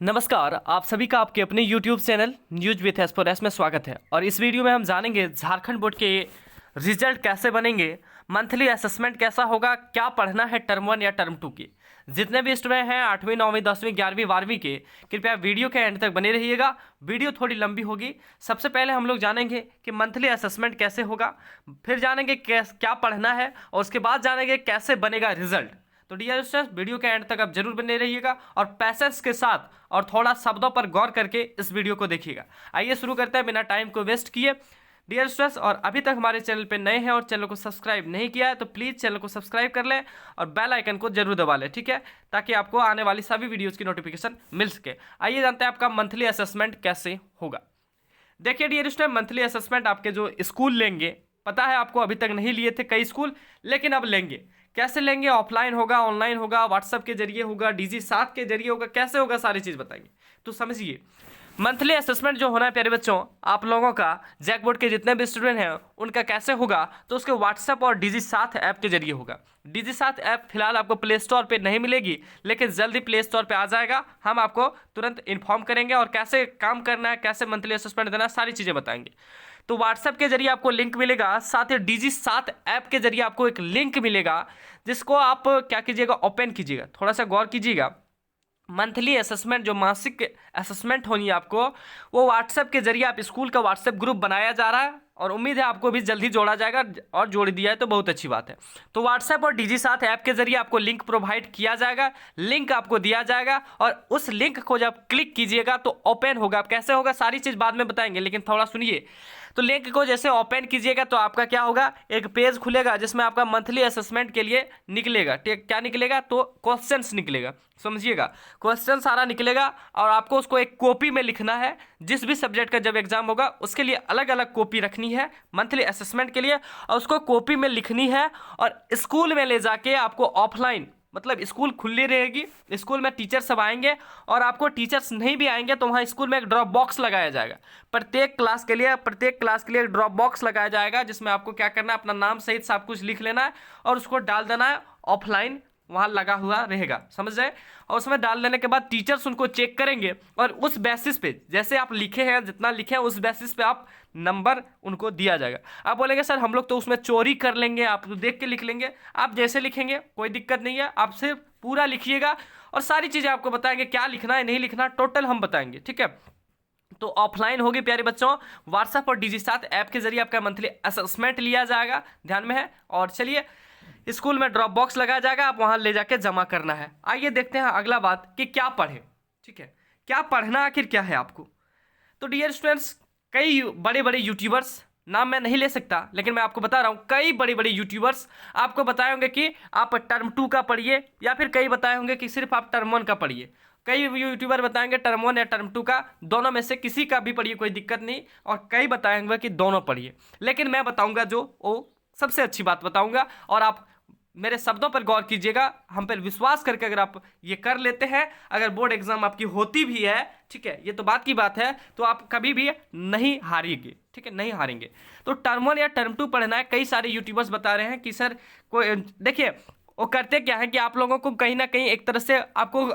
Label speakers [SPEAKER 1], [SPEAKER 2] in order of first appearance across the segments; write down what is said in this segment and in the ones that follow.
[SPEAKER 1] नमस्कार, आप सभी का आपके अपने YouTube चैनल न्यूज विथ एस्पोरेस में स्वागत है। और इस वीडियो में हम जानेंगे झारखंड बोर्ड के रिजल्ट कैसे बनेंगे, मंथली असेसमेंट कैसा होगा, क्या पढ़ना है टर्म 1 या टर्म 2 की। जितने भी स्टूडेंट हैं 8वीं 9वीं 10वीं 11वीं 12वीं के, कृपया वीडियो के एंड तक बने रहिएगा। वीडियो थोड़ी लंबी होगी। सबसे पहले हम लोग जानेंगे कि मंथली असेसमेंट कैसे होगा, फिर जानेंगे क्या पढ़ना है, और उसके बाद जानेंगे कैसे बनेगा रिजल्ट। तो डियर स्टूडेंट्स, वीडियो के एंड तक आप जरूर बने रहिएगा और पैसेंस के साथ और थोड़ा शब्दों पर गौर करके इस वीडियो को देखिएगा। आइए शुरू करते हैं बिना टाइम को वेस्ट किए। डियर स्टूडेंट्स, और अभी तक हमारे चैनल पे नए हैं और चैनल को सब्सक्राइब नहीं किया है तो प्लीज़ चैनल को सब्सक्राइब कर लें और बेल आइकन को जरूर दबा लें, ठीक है, ताकि आपको आने वाली सभी वीडियोज़ की नोटिफिकेशन मिल सके। आइए जानते हैं आपका मंथली असेसमेंट कैसे होगा। देखिए डियर स्टूडेंट, मंथली असेसमेंट आपके जो स्कूल लेंगे, पता है आपको अभी तक नहीं लिए थे कई स्कूल, लेकिन अब लेंगे। कैसे लेंगे? ऑफलाइन होगा, ऑनलाइन होगा, व्हाट्सएप के जरिए होगा, DG7 के जरिए होगा, कैसे होगा सारी चीज़ बताएंगे। तो समझिए, मंथली असेसमेंट जो होना है प्यारे बच्चों, आप लोगों का जैक बोर्ड के जितने भी स्टूडेंट हैं उनका कैसे होगा, तो उसके व्हाट्सएप और DG7 ऐप के जरिए होगा। DG7 ऐप फिलहाल आपको प्ले स्टोर पे नहीं मिलेगी, लेकिन जल्दी प्ले स्टोर पे आ जाएगा। हम आपको तुरंत इन्फॉर्म करेंगे और कैसे काम करना है, कैसे मंथली असेसमेंट देना है, सारी चीज़ें बताएंगे। तो व्हाट्सएप के जरिए आपको लिंक मिलेगा, साथ ही DG7 ऐप के जरिए आपको एक लिंक मिलेगा, जिसको आप क्या कीजिएगा, ओपन कीजिएगा। थोड़ा सा गौर कीजिएगा। मंथली असेसमेंट जो मासिक असेसमेंट होनी है आपको, वो व्हाट्सएप के जरिए आप स्कूल का व्हाट्सएप ग्रुप बनाया जा रहा है और उम्मीद है आपको भी जल्दी जोड़ा जाएगा, और जोड़ दिया है तो बहुत अच्छी बात है। तो व्हाट्सएप और DG7 ऐप के जरिए आपको लिंक प्रोवाइड किया जाएगा, लिंक आपको दिया जाएगा और उस लिंक को जब क्लिक कीजिएगा तो ओपन होगा। अब कैसे होगा सारी चीज़ बाद में बताएंगे, लेकिन थोड़ा सुनिए। तो लिंक को जैसे ओपन कीजिएगा तो आपका क्या होगा, एक पेज खुलेगा जिसमें आपका मंथली असेसमेंट के लिए निकलेगा। ठीक, क्या निकलेगा? तो क्वेश्चंस निकलेगा। समझिएगा, क्वेश्चन सारा निकलेगा और आपको उसको एक कॉपी में लिखना है। जिस भी सब्जेक्ट का जब एग्जाम होगा उसके लिए अलग अलग कॉपी रखनी है मंथली असेसमेंट के लिए, और उसको कॉपी में लिखनी है और स्कूल में ले जाके आपको ऑफलाइन, मतलब स्कूल खुली रहेगी, स्कूल में टीचर सब आएंगे, और आपको टीचर्स नहीं भी आएंगे तो वहाँ स्कूल में एक ड्रॉप बॉक्स लगाया जाएगा। प्रत्येक क्लास के लिए एक ड्रॉप बॉक्स लगाया जाएगा, जिसमें आपको क्या करना है, अपना नाम सहित सब कुछ लिख लेना है और उसको डाल देना है। ऑफलाइन वहाँ लगा हुआ रहेगा, समझ रहे? और उसमें डाल देने के बाद टीचर्स उनको चेक करेंगे और उस बेसिस पे जैसे आप लिखे हैं, जितना लिखे हैं उस बेसिस पे आप नंबर उनको दिया जाएगा। आप बोलेंगे सर हम लोग तो उसमें चोरी कर लेंगे, आप तो देख के लिख लेंगे। आप जैसे लिखेंगे कोई दिक्कत नहीं है, आप सिर्फ पूरा लिखिएगा और सारी चीज़ें आपको बताएंगे, क्या लिखना है नहीं लिखना टोटल हम बताएंगे, ठीक है। तो ऑफलाइन होगी प्यारे बच्चों, व्हाट्सएप और DG7 ऐप के जरिए आपका मंथली असेसमेंट लिया जाएगा, ध्यान में है। और चलिए, स्कूल में ड्रॉप बॉक्स लगाया जाएगा, आप वहां ले जाके जमा करना है। आइए देखते हैं अगला बात कि क्या पढ़े, ठीक है, क्या पढ़ना आखिर क्या है आपको। तो डियर स्टूडेंट्स, कई बड़े बड़े यूट्यूबर्स, नाम मैं नहीं ले सकता लेकिन मैं आपको बता रहा हूँ, कई बड़े बड़े यूट्यूबर्स आपको बताए होंगे कि आप टर्म 2 का पढ़िए, या फिर कई बताए होंगे कि सिर्फ आप टर्म 1 का पढ़िए। कई यूट्यूबर बताएंगे टर्म 1 या टर्म 2 का, दोनों में से किसी का भी पढ़िए, कोई दिक्कत नहीं। और कई बताएंगे कि दोनों पढ़िए, लेकिन मैं बताऊंगा जो वो सबसे अच्छी बात बताऊंगा, और आप मेरे शब्दों पर गौर कीजिएगा। हम पर विश्वास करके अगर आप ये कर लेते हैं, अगर बोर्ड एग्जाम आपकी होती भी है, ठीक है, ये तो बात की बात है, तो आप कभी भी नहीं हारेंगे, ठीक है, नहीं हारेंगे। तो टर्म 1 या टर्म 2 पढ़ना है। कई सारे यूट्यूबर्स बता रहे हैं कि सर कोई, देखिए वो करते क्या है कि आप लोगों को कहीं ना कहीं एक तरह से आपको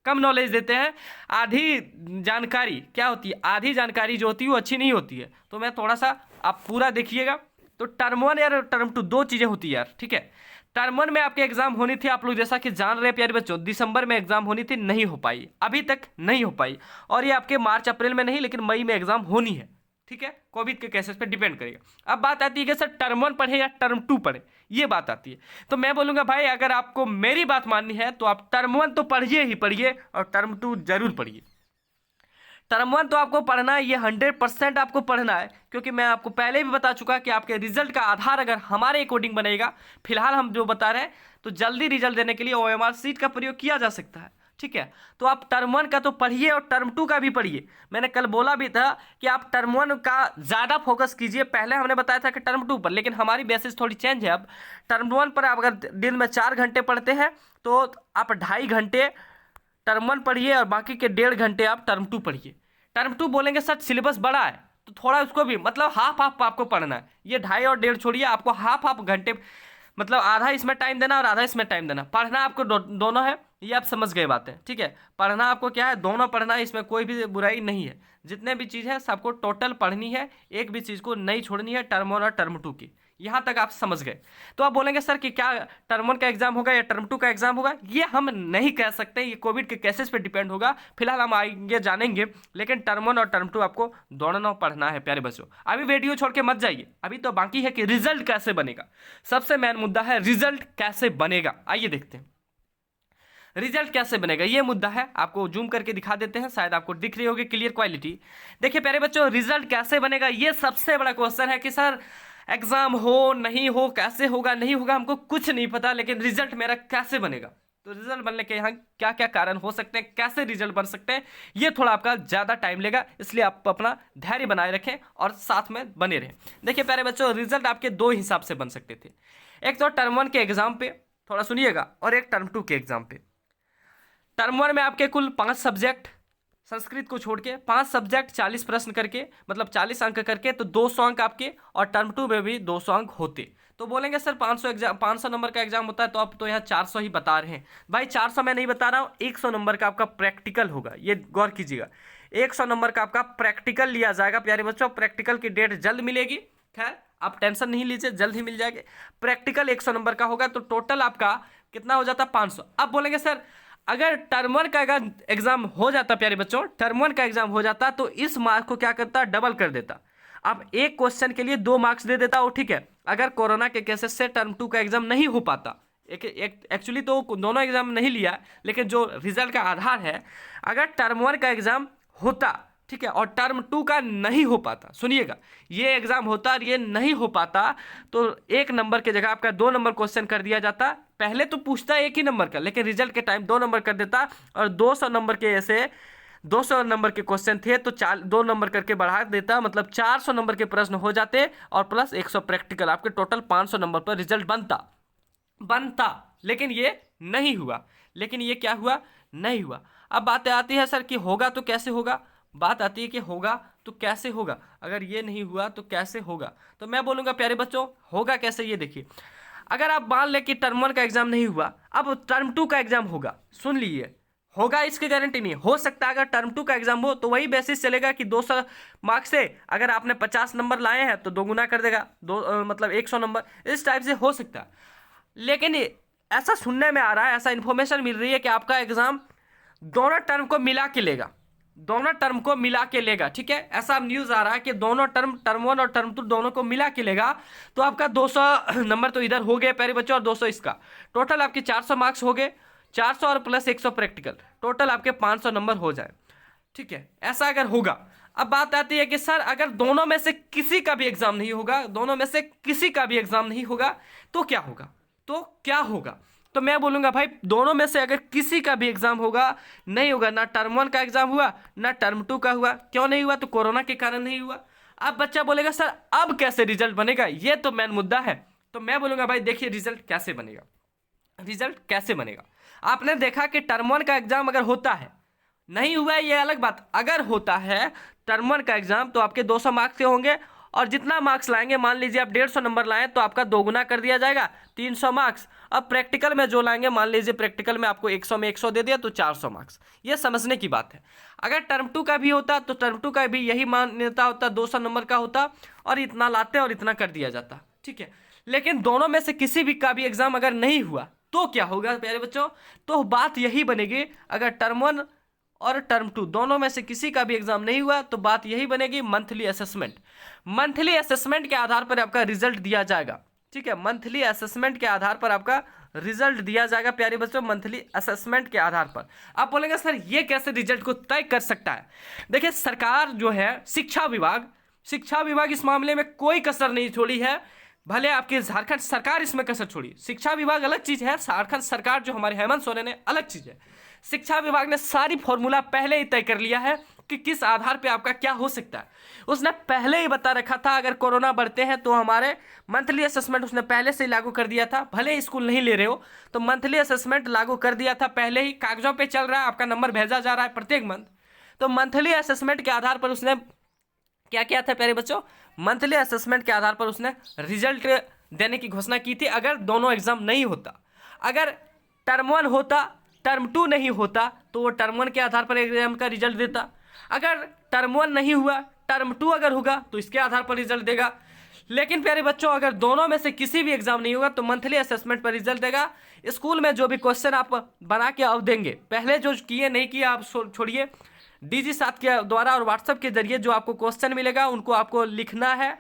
[SPEAKER 1] कम नॉलेज देते हैं। आधी जानकारी क्या होती है, आधी जानकारी जो होती है वो अच्छी नहीं होती है। तो मैं थोड़ा सा, आप पूरा देखिएगा। तो टर्म 1 या टर्म 2 दो चीज़ें होती है यार, ठीक है। टर्म 1 में आपके एग्जाम होनी थी, आप लोग जैसा कि जान रहे हैं प्यारे बच्चों, दिसंबर में एग्जाम होनी थी, नहीं हो पाई, अभी तक नहीं हो पाई। और ये आपके मार्च अप्रैल में नहीं लेकिन मई में एग्जाम होनी है, ठीक है, कोविड के केसेस पे डिपेंड करेगा। अब बात आती है कि सर टर्म 1 पढ़े या टर्म 2 पढ़े, ये बात आती है। तो मैं बोलूँगा भाई, अगर आपको मेरी बात माननी है तो आप टर्म 1 तो पढ़िए ही पढ़िए और टर्म 2 जरूर पढ़िए। टर्म 1 तो आपको पढ़ना है, ये 100% आपको पढ़ना है, क्योंकि मैं आपको पहले भी बता चुका कि आपके रिजल्ट का आधार अगर हमारे अकॉर्डिंग बनेगा, फिलहाल हम जो बता रहे हैं, तो जल्दी रिजल्ट देने के लिए OMR सीट का प्रयोग किया जा सकता है, ठीक है। तो आप टर्म 1 का तो पढ़िए और टर्म 2 का भी पढ़िए। मैंने कल बोला भी था कि आप टर्म 1 का ज़्यादा फोकस कीजिए। पहले हमने बताया था कि टर्म 2 पर, लेकिन हमारी बेसिस थोड़ी चेंज है। अब टर्म 1 पर आप अगर दिन में 4 घंटे पढ़ते हैं तो आप 2.5 घंटे टर्म 1 पढ़िए और बाकी के 1.5 घंटे आप टर्म 2 पढ़िए। टर्म 2 बोलेंगे सर सिलेबस बड़ा है, तो थोड़ा उसको भी, मतलब हाफ हाफ आपको पढ़ना है। ये 2.5 और 1.5 छोड़िए, आपको हाफ हाफ घंटे, मतलब आधा इसमें टाइम देना और आधा इसमें टाइम देना। पढ़ना आपको दोनों है, ये आप समझ गए बातें, ठीक है। पढ़ना आपको क्या है, दोनों पढ़ना है, इसमें कोई भी बुराई नहीं है। जितने भी चीज़ है सबको टोटल पढ़नी है, एक भी चीज़ को नहीं छोड़नी है, टर्म 1 और टर्म 2 की। यहाँ तक आप समझ गए। तो आप बोलेंगे सर कि क्या टर्म 1 का एग्जाम होगा या टर्म 2 का एग्जाम होगा, ये हम नहीं कह सकते, ये कोविड के केसेस पे डिपेंड होगा। फिलहाल हम आएंगे जानेंगे, लेकिन टर्म 1 और टर्म 2 आपको दोनों पढ़ना है प्यारे बच्चों। अभी वीडियो छोड़ के मत जाइए, अभी तो बाकी है कि रिजल्ट कैसे बनेगा। सबसे मेन मुद्दा है रिजल्ट कैसे बनेगा। आइए देखते हैं रिजल्ट कैसे बनेगा, ये मुद्दा है। आपको जूम करके दिखा देते हैं, शायद आपको दिख रही होगी क्लियर क्वालिटी। देखिए प्यारे बच्चों, रिजल्ट कैसे बनेगा ये सबसे बड़ा क्वेश्चन है कि सर एग्जाम हो नहीं हो, कैसे होगा नहीं होगा, हमको कुछ नहीं पता, लेकिन रिजल्ट मेरा कैसे बनेगा। तो रिजल्ट बनने के यहाँ क्या क्या कारण हो सकते हैं, कैसे रिजल्ट बन सकते हैं, ये थोड़ा आपका ज़्यादा टाइम लेगा, इसलिए आप अपना धैर्य बनाए रखें और साथ में बने रहें। देखिए प्यारे बच्चों, रिजल्ट आपके दो हिसाब से बन सकते थे। एक तो टर्म 1 के एग्जाम पे, थोड़ा सुनिएगा, और एक टर्म 2 के एग्जाम पे। टर्म 1 में आपके कुल 5 सब्जेक्ट, संस्कृत को छोड़ के 5 सब्जेक्ट 40 प्रश्न करके, मतलब 40 अंक करके, तो 200 अंक आपके, और टर्म 2 में भी 200 अंक होते। तो बोलेंगे सर 500 नंबर का एग्जाम होता है, तो आप तो यहाँ 400 ही बता रहे हैं। भाई 400 मैं नहीं बता रहा हूँ, 100 नंबर का आपका प्रैक्टिकल होगा, ये गौर कीजिएगा। 100 नंबर का आपका प्रैक्टिकल लिया जाएगा प्यारे बच्चों। प्रैक्टिकल की डेट जल्द मिलेगी, खैर आप टेंशन नहीं लीजिए, जल्द ही मिल जाएगी। प्रैक्टिकल 100 नंबर का होगा, तो टोटल आपका कितना हो जाता है, 500। अब बोलेंगे सर अगर टर्म 1 का अगर एग्जाम हो जाता प्यारे बच्चों, टर्म 1 का एग्जाम हो जाता, तो इस मार्क को क्या करता, डबल कर देता। अब एक क्वेश्चन के लिए 2 मार्क्स दे देता हो, ठीक है। अगर कोरोना के केसेस से टर्म 2 का एग्जाम नहीं हो पाता, एक्चुअली तो दोनों एग्जाम नहीं लिया, लेकिन जो रिजल्ट का आधार है, अगर टर्म 1 का एग्जाम होता, ठीक है, और टर्म 2 का नहीं हो पाता, सुनिएगा, ये एग्जाम होता और ये नहीं हो पाता, तो 1 नंबर की जगह आपका 2 नंबर क्वेश्चन कर दिया जाता। पहले तो पूछता 1 ही नंबर का, लेकिन रिजल्ट के टाइम 2 नंबर कर देता, और 200 नंबर के ऐसे 200 नंबर के क्वेश्चन थे तो 2 नंबर करके बढ़ा देता, मतलब 400 नंबर के प्रश्न हो जाते, और प्लस 100 प्रैक्टिकल, आपके टोटल 500 नंबर पर रिजल्ट बनता। लेकिन ये नहीं हुआ, लेकिन ये क्या हुआ, नहीं हुआ। अब बात आती है सर कि होगा तो कैसे होगा, बात आती है कि होगा तो कैसे होगा, अगर ये नहीं हुआ तो कैसे होगा। तो मैं बोलूँगा प्यारे बच्चों, होगा कैसे, ये देखिए। अगर आप मान लें कि टर्म 1 का एग्जाम नहीं हुआ, अब टर्म 2 का एग्जाम होगा, सुन लीजिए, होगा इसकी गारंटी नहीं हो सकता। अगर टर्म 2 का एग्जाम हो तो वही बेसिस चलेगा कि 200 मार्क्स से अगर आपने 50 नंबर लाए हैं तो 2 गुना कर देगा, मतलब 100 नंबर, इस टाइप से हो सकता है। लेकिन ऐसा सुनने में आ रहा है, ऐसा इन्फॉर्मेशन मिल रही है कि आपका एग्जाम दोनों टर्म को मिला के लेगा, दोनों टर्म को मिला के लेगा, ठीक है। ऐसा न्यूज़ आ रहा है कि दोनों टर्म 1 और टर्म 2 दोनों को मिला के लेगा। तो आपका 200 नंबर तो इधर हो गए प्यारे बच्चों, और 200 इसका, टोटल आपके 400 मार्क्स हो गए, 400 और प्लस 100 प्रैक्टिकल, टोटल आपके 500 नंबर हो जाए, ठीक है। ऐसा अगर होगा, अब बात आती है कि सर अगर दोनों में से किसी का भी एग्जाम नहीं होगा, दोनों में से किसी का भी एग्जाम नहीं होगा, तो क्या होगा, तो क्या होगा। तो मैं बोलूंगा भाई दोनों में से अगर किसी का भी एग्जाम होगा, नहीं होगा, ना टर्म 1 का एग्जाम हुआ ना टर्म 2 का हुआ। क्यों नहीं हुआ, तो कोरोना के कारण नहीं हुआ। अब बच्चा बोलेगा सर अब कैसे रिजल्ट बनेगा, ये तो मेन मुद्दा है। तो मैं बोलूंगा भाई देखिए रिजल्ट कैसे बनेगा, रिजल्ट कैसे बनेगा। आपने देखा कि टर्म 1 का एग्जाम अगर होता है, नहीं हुआ है ये अलग बात, अगर होता है टर्म 1 का एग्जाम तो आपके 200 मार्क्स के होंगे, और जितना मार्क्स लाएंगे, मान लीजिए आप 150 नंबर लाएं तो आपका 2 गुना कर दिया जाएगा, 300 मार्क्स। अब प्रैक्टिकल में जो लाएंगे, मान लीजिए प्रैक्टिकल में आपको 100 में 100 दे दिया, तो 400 मार्क्स। ये समझने की बात है। अगर टर्म 2 का भी होता तो टर्म 2 का भी यही मान्यता होता, 200 नंबर का होता, और इतना लाते और इतना कर दिया जाता, ठीक है। लेकिन दोनों में से किसी भी का भी एग्जाम अगर नहीं हुआ तो क्या होगा प्यारे बच्चों, तो बात यही बनेगी, अगर टर्म 1 और टर्म 2 दोनों में से किसी का भी एग्जाम नहीं हुआ तो बात यही बनेगी मंथली असेसमेंट। मंथली असेसमेंट के आधार पर आपका रिजल्ट दिया जाएगा, ठीक है। मंथली असेसमेंट के आधार पर आपका रिजल्ट दिया जाएगा प्यारे बच्चों, मंथली असेसमेंट के आधार पर। आप बोलेंगे सर ये कैसे रिजल्ट को तय कर सकता है। देखिए सरकार जो है, शिक्षा विभाग इस मामले में कोई कसर नहीं छोड़ी है। भले आपकी झारखंड सरकार इसमें कसर छोड़ी, शिक्षा विभाग अलग चीज है, झारखंड सरकार जो हमारे हेमंत सोरेन है अलग चीज है। शिक्षा विभाग ने सारी फॉर्मूला पहले ही तय कर लिया है कि किस आधार पे आपका क्या हो सकता है। उसने पहले ही बता रखा था, अगर कोरोना बढ़ते हैं तो हमारे मंथली असेसमेंट उसने पहले से ही लागू कर दिया था। भले ही स्कूल नहीं ले रहे हो तो मंथली असेसमेंट लागू कर दिया था पहले ही, कागजों पे चल रहा है, आपका नंबर भेजा जा रहा है प्रत्येक मंथ। तो मंथली असेसमेंट के आधार पर उसने क्या किया था प्यारे बच्चों, मंथली असेसमेंट के आधार पर उसने रिजल्ट देने की घोषणा की थी। अगर दोनों एग्जाम नहीं होता, अगर टर्म 1 होता, टर्म 2 नहीं होता तो वो टर्म 1 के आधार पर एग्जाम का रिजल्ट देता। अगर टर्म 1 नहीं हुआ, टर्म 2 अगर होगा तो इसके आधार पर रिजल्ट देगा। लेकिन प्यारे बच्चों, अगर दोनों में से किसी भी एग्जाम नहीं होगा तो मंथली असेसमेंट पर रिजल्ट देगा। स्कूल में जो भी क्वेश्चन आप बना के अब देंगे, पहले जो किए नहीं किए आप छोड़िए, DG7 के द्वारा और व्हाट्सएप के जरिए जो आपको क्वेश्चन मिलेगा उनको आपको लिखना है।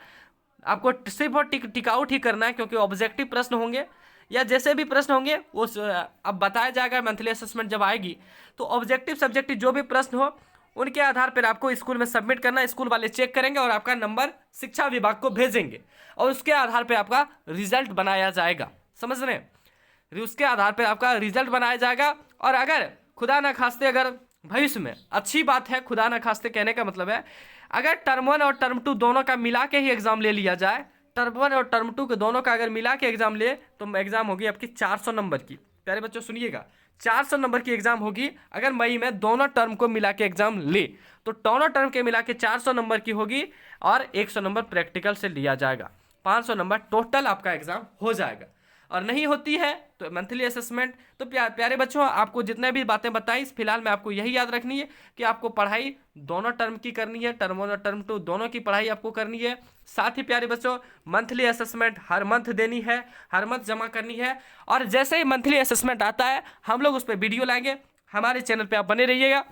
[SPEAKER 1] आपको सिर्फ और टिकआउट ही करना है, क्योंकि ऑब्जेक्टिव प्रश्न होंगे या जैसे भी प्रश्न होंगे वो अब बताया जाएगा। मंथली असेसमेंट जब आएगी तो ऑब्जेक्टिव सब्जेक्टिव जो भी प्रश्न हो उनके आधार पर आपको स्कूल में सबमिट करना है। स्कूल वाले चेक करेंगे और आपका नंबर शिक्षा विभाग को भेजेंगे और उसके आधार पर आपका रिजल्ट बनाया जाएगा। समझ रहे हैं? उसके आधार पर आपका रिजल्ट बनाया जाएगा। और अगर खुदा ना खास्ते, अगर भविष्य में, अच्छी बात है, खुदा ना खास्ते कहने का मतलब है अगर टर्म 1 और टर्म 2 दोनों का मिला के ही एग्जाम ले लिया जाए, टर्म 1 और टर्म 2 के दोनों का अगर मिला के एग्जाम ले तो एग्जाम होगी आपकी 400 नंबर की। प्यारे बच्चों सुनिएगा, 400 नंबर की एग्जाम होगी। अगर मई में दोनों टर्म को मिला के एग्जाम ले तो दोनों टर्म के मिला के 400 नंबर की होगी और 100 नंबर प्रैक्टिकल से लिया जाएगा। 500 नंबर टोटल आपका एग्जाम हो जाएगा। और नहीं होती है तो मंथली असेसमेंट। तो प्यारे बच्चों, आपको जितने भी बातें बताई फिलहाल में आपको यही याद रखनी है कि आपको पढ़ाई दोनों टर्म की करनी है, टर्म 1 और टर्म 2 दोनों की पढ़ाई आपको करनी है। साथ ही प्यारे बच्चों, मंथली असेसमेंट हर मंथ देनी है, हर मंथ जमा करनी है। और जैसे ही मंथली असेसमेंट आता है हम लोग उस पर वीडियो लाएंगे। हमारे चैनल पर आप बने रहिएगा,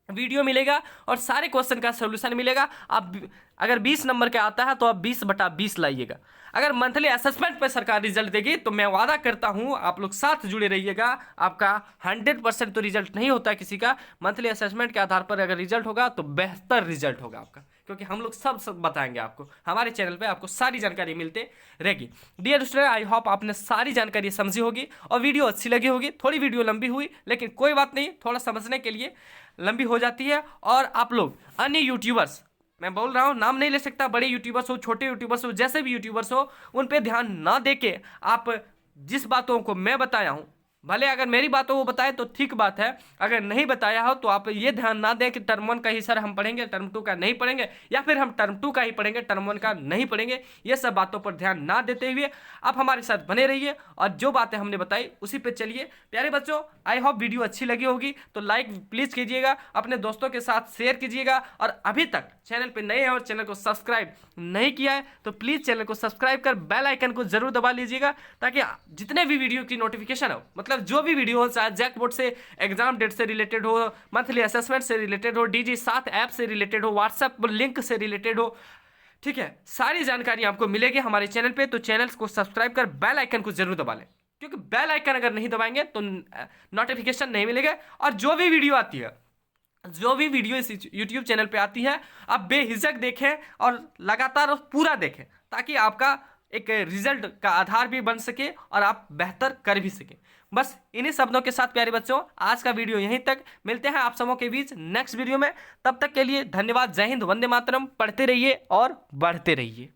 [SPEAKER 1] वीडियो मिलेगा और सारे क्वेश्चन का सोल्यूशन मिलेगा। आप अगर 20 नंबर का आता है तो आप 20/20 लाइएगा। अगर मंथली असेसमेंट पर सरकार रिजल्ट देगी तो मैं वादा करता हूं आप लोग साथ जुड़े रहिएगा। आपका 100% तो रिजल्ट नहीं होता है किसी का। मंथली असेसमेंट के आधार पर अगर रिजल्ट होगा तो बेहतर रिजल्ट होगा आपका, क्योंकि हम लोग सब बताएंगे आपको। हमारे चैनल पे आपको सारी जानकारी मिलते रहेगी। डियर स्टूडेंट, आई होप आपने सारी जानकारी समझी होगी और वीडियो अच्छी लगी होगी। थोड़ी वीडियो लंबी हुई लेकिन कोई बात नहीं, थोड़ा समझने के लिए लंबी हो जाती है। और आप लोग अन्य यूट्यूबर्स, मैं बोल रहा हूँ, नाम नहीं ले सकता, बड़े यूट्यूबर्स हो, छोटे यूट्यूबर्स हो, जैसे भी यूट्यूबर्स हो, उन पे ध्यान ना देके आप जिस बातों को मैं बताया हूँ, भले अगर मेरी बातों को बताए तो ठीक बात है, अगर नहीं बताया हो तो आप ये ध्यान ना दें कि टर्म 1 का ही सर हम पढ़ेंगे, टर्म 2 का नहीं पढ़ेंगे, या फिर हम टर्म 2 का ही पढ़ेंगे, टर्म 1 का नहीं पढ़ेंगे। ये सब बातों पर ध्यान ना देते हुए आप हमारे साथ बने रहिए और जो बातें हमने बताई उसी पे चलिए। प्यारे बच्चों, आई होप वीडियो अच्छी लगी होगी तो लाइक प्लीज़ कीजिएगा, अपने दोस्तों के साथ शेयर कीजिएगा। और अभी तक चैनल पर नए हैं और चैनल को सब्सक्राइब नहीं किया है तो प्लीज़ चैनल को सब्सक्राइब कर बेल आइकन को जरूर दबा लीजिएगा, ताकि जितने भी वीडियो की नोटिफिकेशन हो, मतलब जो भी वीडियो हो, चाहे जैकबोर्ड से एग्जाम डेट से रिलेटेड हो, मंथली असेसमेंट से रिलेटेड हो, DG7 ऐप से रिलेटेड हो, व्हाट्सएप लिंक से रिलेटेड हो, ठीक है, सारी जानकारी आपको मिलेगी हमारे चैनल पे। तो चैनल को सब्सक्राइब कर बेल आइकन को जरूर दबा लें, क्योंकि बेल आइकन अगर नहीं दबाएंगे तो नोटिफिकेशन नहीं मिलेगा। और जो भी वीडियो आती है, जो भी वीडियो इस YouTube चैनल पे आती है, आप बेहिचक देखें और लगातार पूरा देखें, ताकि आपका एक रिजल्ट का आधार भी बन सके और आप बेहतर कर भी सकें। बस इन्हीं शब्दों के साथ प्यारे बच्चों, आज का वीडियो यहीं तक। मिलते हैं आप सबों के बीच नेक्स्ट वीडियो में। तब तक के लिए धन्यवाद। जय हिंद, वंदे मातरम। पढ़ते रहिए और बढ़ते रहिए।